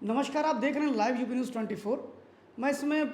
नमस्कार, आप देख रहे हैं लाइव यूपी न्यूज़ 24। मैं इस समय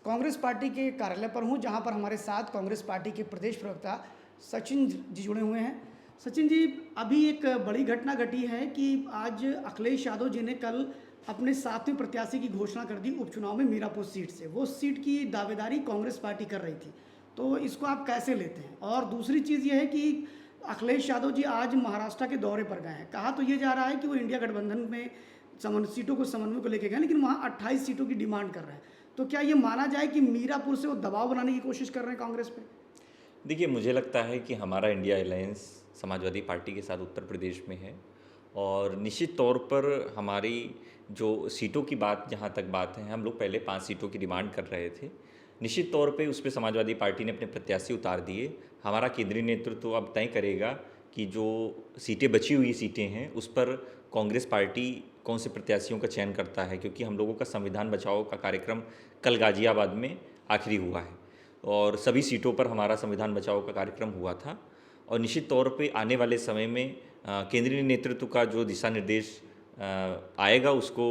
कांग्रेस पार्टी के कार्यालय पर हूं, जहां पर हमारे साथ कांग्रेस पार्टी के प्रदेश प्रवक्ता सचिन जी जुड़े हुए हैं। सचिन जी, अभी एक बड़ी घटना घटी है कि आज अखिलेश यादव जी ने कल अपने सातवें प्रत्याशी की घोषणा कर दी उपचुनाव में मीरापुर सीट से। वो सीट की दावेदारी कांग्रेस पार्टी कर रही थी, तो इसको आप कैसे लेते हैं? और दूसरी चीज़ ये है कि अखिलेश यादव जी आज महाराष्ट्र के दौरे पर गए हैं। कहा तो ये जा रहा है कि वो इंडिया गठबंधन में सीटों को समन्वय को लेके गए, लेकिन वहाँ 28 सीटों की डिमांड कर रहे हैं। तो क्या ये माना जाए कि मीरापुर से वो दबाव बनाने की कोशिश कर रहे हैं कांग्रेस पे? देखिए, मुझे लगता है कि हमारा इंडिया अलायंस समाजवादी पार्टी के साथ उत्तर प्रदेश में है और निश्चित तौर पर हमारी जो सीटों की बात जहाँ तक बात है, हम लोग पहले 5 सीटों की डिमांड कर रहे थे। निश्चित तौर पे उस पे समाजवादी पार्टी ने अपने प्रत्याशी उतार दिए। हमारा केंद्रीय नेतृत्व अब तय करेगा कि जो सीटें बची हुई सीटें हैं उस पर कांग्रेस पार्टी कौन से प्रत्याशियों का चयन करता है, क्योंकि हम लोगों का संविधान बचाओ का कार्यक्रम कल गाजियाबाद में आखिरी हुआ है और सभी सीटों पर हमारा संविधान बचाओ का कार्यक्रम हुआ था। और निश्चित तौर पे आने वाले समय में केंद्रीय नेतृत्व का जो दिशा निर्देश आएगा उसको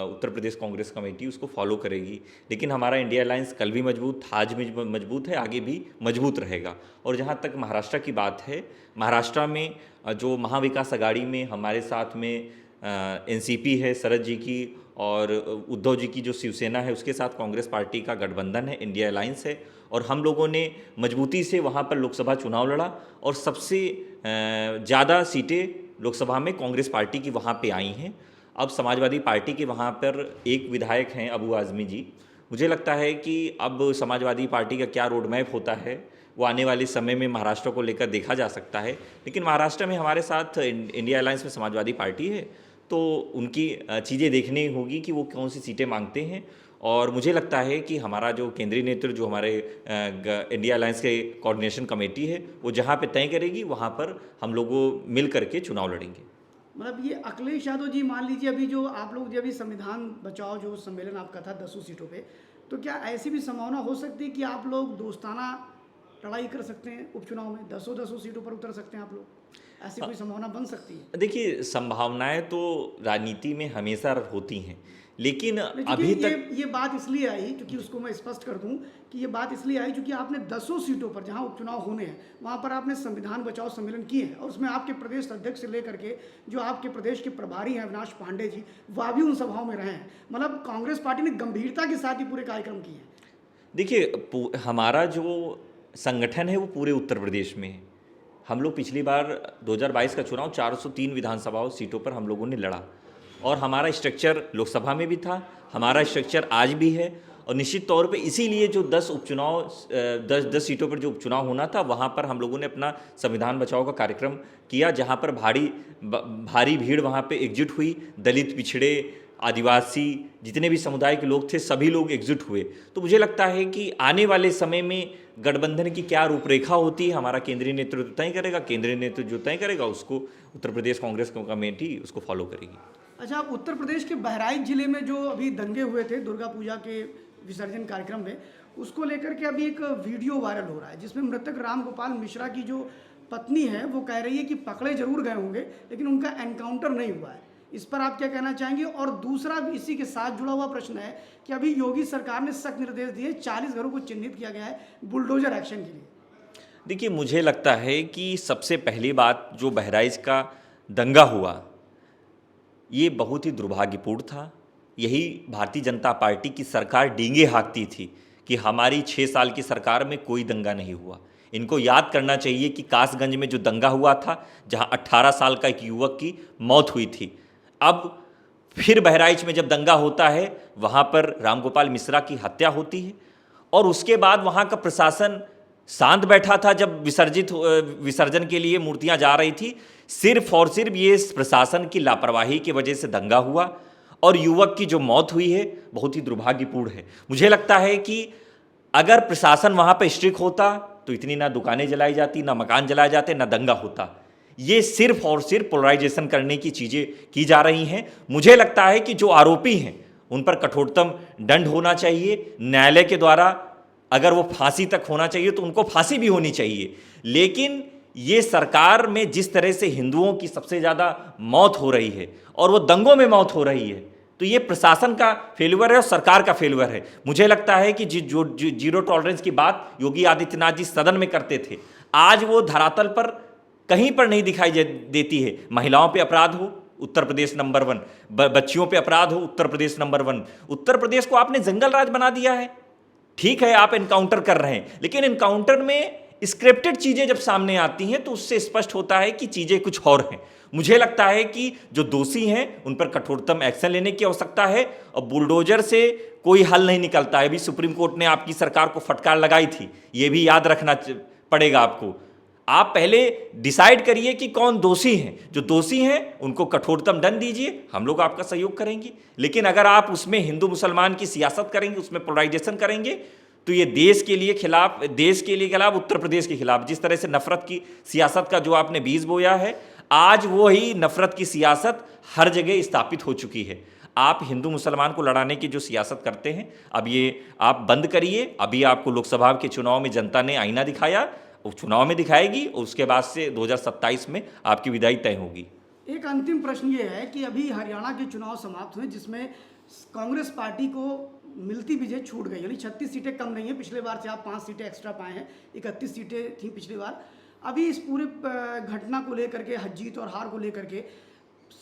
उत्तर प्रदेश कांग्रेस कमेटी उसको फॉलो करेगी। लेकिन हमारा इंडिया अलायंस कल भी मजबूत था, आज भी मजबूत है, आगे भी मजबूत रहेगा। और जहाँ तक महाराष्ट्र की बात है, महाराष्ट्र में जो महाविकास अघाड़ी में हमारे साथ में एनसीपी है शरद जी की, और उद्धव जी की जो शिवसेना है उसके साथ कांग्रेस पार्टी का गठबंधन है, इंडिया अलायंस है। और हम लोगों ने मजबूती से वहाँ पर लोकसभा चुनाव लड़ा और सबसे ज़्यादा सीटें लोकसभा में कांग्रेस पार्टी की वहाँ पे आई हैं। अब समाजवादी पार्टी के वहाँ पर एक विधायक हैं अबू आज़मी जी। मुझे लगता है कि अब समाजवादी पार्टी का क्या रोड मैप होता है वो आने वाले समय में महाराष्ट्र को लेकर देखा जा सकता है। लेकिन महाराष्ट्र में हमारे साथ इंडिया अलायंस में समाजवादी पार्टी है, तो उनकी चीज़ें देखनी होगी कि वो कौन सी सीटें मांगते हैं। और मुझे लगता है कि हमारा जो केंद्रीय नेतृत्व जो हमारे इंडिया अलायंस के कोऑर्डिनेशन कमेटी है वो जहाँ पे तय करेगी वहाँ पर हम लोगों मिल करके चुनाव लड़ेंगे। मतलब ये अखिलेश यादव जी, मान लीजिए अभी जो आप लोग जब भी संविधान बचाओ जो सम्मेलन आपका था 10 सीटों पे, तो क्या ऐसी भी संभावना हो सकती है कि आप लोग दोस्ताना लड़ाई कर सकते हैं उपचुनाव में, 10 सीटों पर उतर सकते हैं आप लोग? ऐसी कोई संभावना बन सकती है? देखिए, संभावनाएं तो राजनीति में हमेशा होती हैं, लेकिन अभी तक ये बात इसलिए आई, क्योंकि उसको मैं स्पष्ट कर दूं कि ये बात इसलिए आई क्योंकि आपने 10 सीटों पर जहां उपचुनाव होने हैं वहां पर आपने संविधान बचाओ सम्मेलन किए हैं, और उसमें आपके प्रदेश अध्यक्ष से लेकर के जो आपके प्रदेश के प्रभारी हैं अविनाश पांडे जी, वह भी उन सभाओं में रहे हैं। मतलब कांग्रेस पार्टी ने गंभीरता के साथ ही पूरे कार्यक्रम किए हैं। देखिए, हमारा जो संगठन है वो पूरे उत्तर प्रदेश में है। हम लोग पिछली बार 2022 का चुनाव 403 विधानसभाओं सीटों पर हम लोगों ने लड़ा और हमारा स्ट्रक्चर लोकसभा में भी था, हमारा स्ट्रक्चर आज भी है। और निश्चित तौर पे इसीलिए जो 10 सीटों पर जो उपचुनाव होना था वहाँ पर हम लोगों ने अपना संविधान बचाओ का कार्यक्रम किया, जहाँ पर भारी भीड़ वहाँ पे एकजुट हुई। दलित, पिछड़े, आदिवासी, जितने भी समुदाय के लोग थे सभी लोग एकजुट हुए। तो मुझे लगता है कि आने वाले समय में गठबंधन की क्या रूपरेखा होती है हमारा केंद्रीय नेतृत्व तय करेगा। केंद्रीय नेतृत्व जो तय करेगा उसको उत्तर प्रदेश कांग्रेस कमेटी उसको फॉलो करेगी। अच्छा, उत्तर प्रदेश के बहराइच जिले में जो अभी दंगे हुए थे दुर्गा पूजा के विसर्जन कार्यक्रम में, उसको लेकर के अभी एक वीडियो वायरल हो रहा है जिसमें मृतक राम गोपाल मिश्रा की जो पत्नी है वो कह रही है कि पकड़े जरूर गए होंगे लेकिन उनका एनकाउंटर नहीं हुआ है। इस पर आप क्या कहना चाहेंगे? और दूसरा भी इसी के साथ जुड़ा हुआ प्रश्न है कि अभी योगी सरकार ने सख्त निर्देश दिए, 40 घरों को चिन्हित किया गया है बुलडोजर एक्शन के लिए। देखिए, मुझे लगता है कि सबसे पहली बात जो बहराइच का दंगा हुआ ये बहुत ही दुर्भाग्यपूर्ण था। यही भारतीय जनता पार्टी की सरकार डींगे हाँकती थी कि हमारी 6 साल की सरकार में कोई दंगा नहीं हुआ। इनको याद करना चाहिए कि कासगंज में जो दंगा हुआ था जहां 18 साल का एक युवक की मौत हुई थी, अब फिर बहराइच में जब दंगा होता है वहां पर रामगोपाल मिश्रा की हत्या होती है और उसके बाद वहां का प्रशासन शांत बैठा था जब विसर्जन के लिए मूर्तियां जा रही थी। सिर्फ और सिर्फ ये प्रशासन की लापरवाही की वजह से दंगा हुआ और युवक की जो मौत हुई है बहुत ही दुर्भाग्यपूर्ण है। मुझे लगता है कि अगर प्रशासन वहां पर स्ट्रिक्ट होता तो इतनी ना दुकानें जलाई जाती, ना मकान जलाए जाते, ना दंगा होता। ये सिर्फ और सिर्फ पोलराइजेशन करने की चीज़ें की जा रही हैं। मुझे लगता है कि जो आरोपी हैं उन पर कठोरतम दंड होना चाहिए न्यायालय के द्वारा। अगर वो फांसी तक होना चाहिए तो उनको फांसी भी होनी चाहिए। लेकिन ये सरकार में जिस तरह से हिंदुओं की सबसे ज़्यादा मौत हो रही है और वो दंगों में मौत हो रही है, तो ये प्रशासन का फेल्यूर है और सरकार का फेल्यूर है। मुझे लगता है कि जो जीरो टॉलरेंस की बात योगी आदित्यनाथ जी सदन में करते थे, आज वो धरातल पर कहीं पर नहीं दिखाई देती है। महिलाओं पे अपराध हो, उत्तर प्रदेश नंबर 1, बच्चियों पे अपराध हो, उत्तर प्रदेश नंबर 1। उत्तर प्रदेश को आपने जंगल राज बना दिया है। ठीक है, आप एनकाउंटर कर रहे हैं, लेकिन एनकाउंटर में स्क्रिप्टेड चीजें जब सामने आती हैं तो उससे स्पष्ट होता है कि चीजें कुछ और हैं। मुझे लगता है कि जो दोषी हैं उन पर कठोरतम एक्शन लेने की आवश्यकता है, और बुलडोजर से कोई हल नहीं निकलता है। अभी सुप्रीम कोर्ट ने आपकी सरकार को फटकार लगाई थी, ये भी याद रखना पड़ेगा आपको। आप पहले डिसाइड करिए कि कौन दोषी हैं। जो दोषी हैं उनको कठोरतम दंड दीजिए, हम लोग आपका सहयोग करेंगे। लेकिन अगर आप उसमें हिंदू मुसलमान की सियासत करेंगे, उसमें पोलराइजेशन करेंगे, तो ये देश के लिए खिलाफ, उत्तर प्रदेश के खिलाफ जिस तरह से नफरत की सियासत का जो आपने बीज बोया है, आज वो ही नफरत की सियासत हर जगह स्थापित हो चुकी है। आप हिंदू मुसलमान को लड़ाने की जो सियासत करते हैं, अब ये आप बंद करिए। अभी आपको लोकसभा के चुनाव में जनता ने आईना दिखाया, वो चुनाव में दिखाएगी, और उसके बाद से 2027 में आपकी विदाई तय होगी। एक अंतिम प्रश्न ये है कि अभी हरियाणा के चुनाव समाप्त हुए, जिसमें कांग्रेस पार्टी को मिलती विजय छूट गई, यानी 36 सीटें कम नहीं है। पिछले बार से आप 5 सीटें एक्स्ट्रा पाए हैं, 31 सीटें थी पिछली बार। अभी इस पूरे घटना को लेकर के, जीत और हार को लेकर के,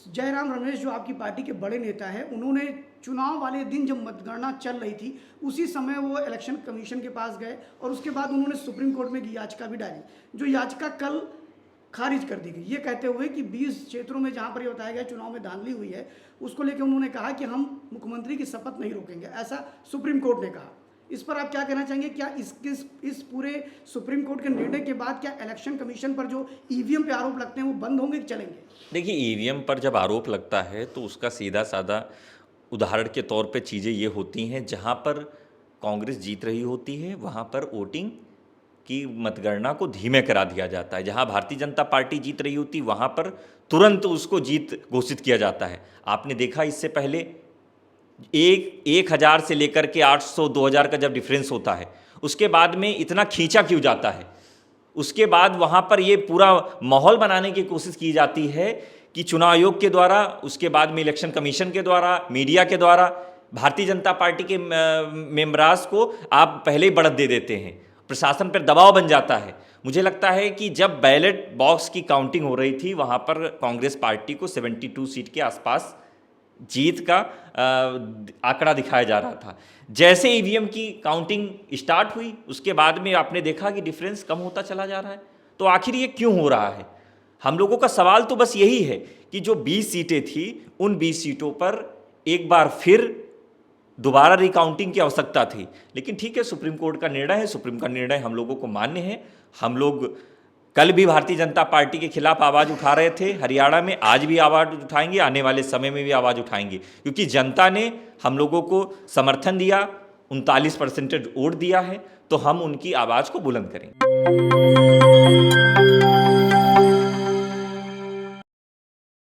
जयराम रमेश जो आपकी पार्टी के बड़े नेता है, उन्होंने चुनाव वाले दिन जब मतगणना चल रही थी उसी समय वो इलेक्शन कमीशन के पास गए और उसके बाद उन्होंने सुप्रीम कोर्ट में एक याचिका भी डाली, जो याचिका कल खारिज कर दी गई, ये कहते हुए कि 20 क्षेत्रों में जहां पर ये बताया गया चुनाव में धांधली हुई है, उसको लेकर उन्होंने कहा कि हम मुख्यमंत्री की शपथ नहीं रोकेंगे, ऐसा सुप्रीम कोर्ट ने कहा। इस पर आप क्या कहना चाहेंगे? क्या इस पूरे सुप्रीम कोर्ट के निर्णय के बाद क्या इलेक्शन कमीशन पर जो ईवीएम पे आरोप लगते हैं वो बंद होंगे कि चलेंगे? देखिए, ईवीएम पर जब आरोप लगता है तो उसका सीधा साधा उदाहरण के तौर पे चीज़ें ये होती हैं, जहाँ पर कांग्रेस जीत रही होती है वहाँ पर वोटिंग की मतगणना को धीमे करा दिया जाता है। जहाँ भारतीय जनता पार्टी जीत रही होती वहाँ पर तुरंत उसको जीत घोषित किया जाता है। आपने देखा इससे पहले 1000 से लेकर के 800 2000 का जब डिफरेंस होता है, उसके बाद में इतना खींचा क्यों जाता है? उसके बाद वहाँ पर ये पूरा माहौल बनाने की कोशिश की जाती है कि चुनाव आयोग के द्वारा, उसके बाद में इलेक्शन कमीशन के द्वारा, मीडिया के द्वारा भारतीय जनता पार्टी के मेंबरास को आप पहले ही बढ़त दे देते हैं, प्रशासन पर दबाव बन जाता है। मुझे लगता है कि जब बैलेट बॉक्स की काउंटिंग हो रही थी वहाँ पर कांग्रेस पार्टी को 72 सीट के आसपास जीत का आंकड़ा दिखाया जा रहा था। जैसे ईवीएम की काउंटिंग स्टार्ट हुई उसके बाद में आपने देखा कि डिफरेंस कम होता चला जा रहा है। तो आखिर ये क्यों हो रहा है? हम लोगों का सवाल तो बस यही है कि जो 20 सीटें थी उन 20 सीटों पर एक बार फिर दोबारा रिकाउंटिंग की आवश्यकता थी। लेकिन ठीक है, सुप्रीम कोर्ट का निर्णय है, सुप्रीम का निर्णय हम लोगों को मान्य है। हम लोग कल भी भारतीय जनता पार्टी के खिलाफ आवाज़ उठा रहे थे हरियाणा में, आज भी आवाज़ उठाएंगे, आने वाले समय में भी आवाज़ उठाएंगे, क्योंकि जनता ने हम लोगों को समर्थन दिया, 39% वोट दिया है, तो हम उनकी आवाज़ को बुलंद करेंगे।